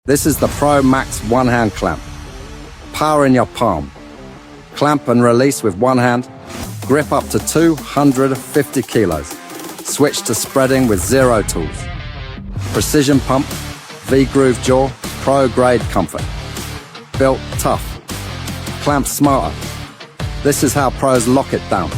This is the Pro Max one-hand clamp. Power in your palm. Clamp and release with one hand. Grip up to 250 kilos. Switch to spreading with 0 tools. Precision pump, V-groove jaw, pro-grade comfort. Built tough. Clamp smarter. This is how pros lock it down.